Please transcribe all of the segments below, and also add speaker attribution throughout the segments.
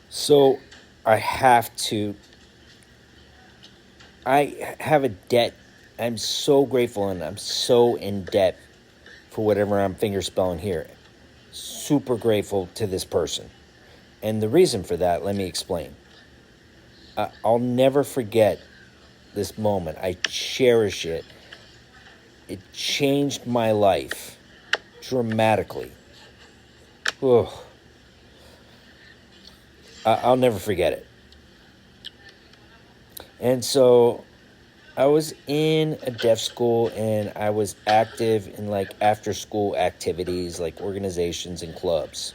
Speaker 1: So I have to, I have a debt. I'm so grateful and I'm so in debt for whatever I'm fingerspelling here. Super grateful to this person. And the reason for that, let me explain. I'll never forget this moment. I cherish it. It changed my life dramatically. Ugh. I'll never forget it. And so I was in a deaf school and I was active in like after school activities like organizations and clubs.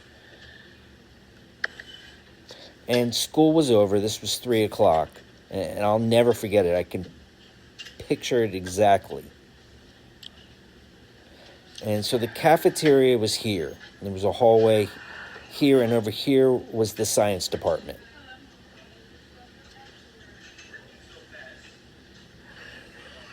Speaker 1: And school was over. This was 3 o'clock. And I'll never forget it. I can picture it exactly. And so the cafeteria was here. There was a hallway here, and over here was the science department.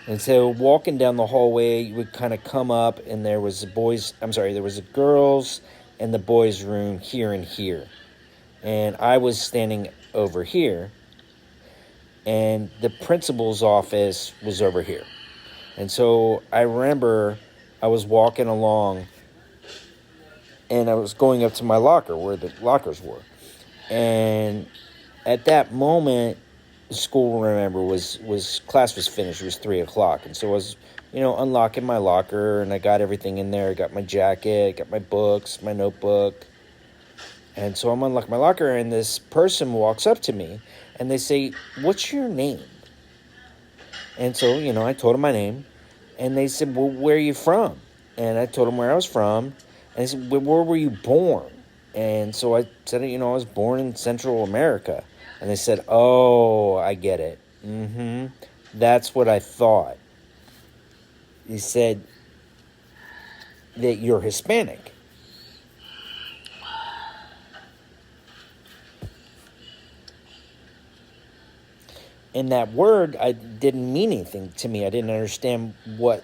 Speaker 1: And so walking down the hallway, you would kind of come up, and there was the girls and the boys' room here and here. And I was standing over here, and the principal's office was over here. And so I remember I was walking along, and I was going up to my locker where the lockers were. And at that moment, school, remember, was class was finished. It was 3 o'clock. And so I was, unlocking my locker, and I got everything in there. I got my jacket, got my books, my notebook. And so I'm unlocking my locker, and this person walks up to me, and they say, "What's your name?" And so, I told them my name, and they said, "Well, where are you from?" And I told them where I was from, and they said, "Well, where were you born?" And so I said, I was born in Central America. And they said, "Oh, I get it. That's what I thought." He said that you're Hispanic. And that word didn't mean anything to me. I didn't understand what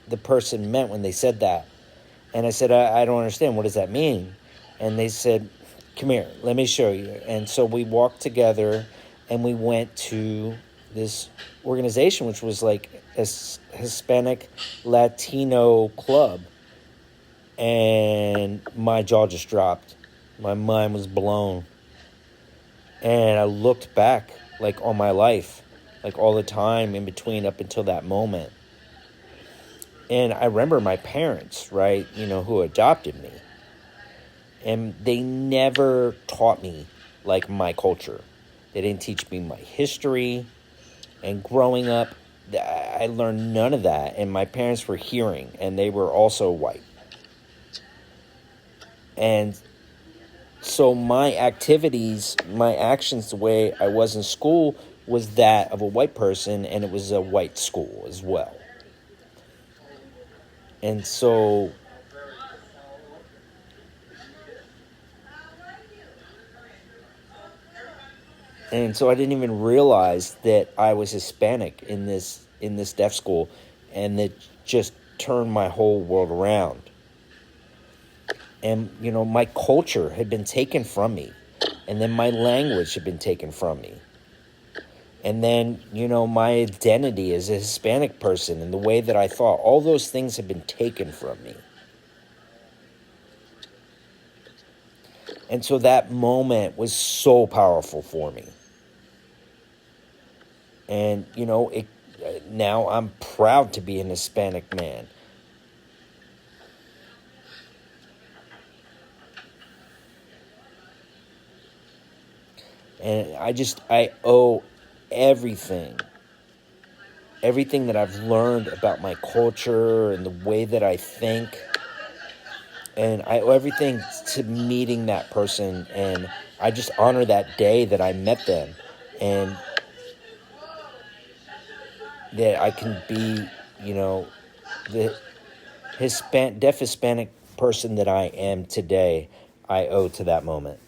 Speaker 1: the person meant when they said that. And I said, I don't understand. What does that mean? And they said, "Come here, let me show you." And so we walked together and we went to this organization, which was like a Hispanic Latino club. And my jaw just dropped. My mind was blown. And I looked back like all my life, like all the time in between up until that moment. And I remember my parents, right, who adopted me. And they never taught me like my culture. They didn't teach me my history. And growing up, I learned none of that. And my parents were hearing, and they were also white. And so my activities, my actions, the way I was in school was that of a white person, and it was a white school as well. And so I didn't even realize that I was Hispanic in this deaf school, and that just turned my whole world around. And my culture had been taken from me, and then my language had been taken from me. And then, my identity as a Hispanic person and the way that I thought, all those things have been taken from me. And so that moment was so powerful for me. And, now I'm proud to be an Hispanic man. And I owe everything that I've learned about my culture and the way that I think. And I owe everything to meeting that person. And I just honor that day that I met them. And that I can be, the deaf Hispanic person that I am today, I owe to that moment.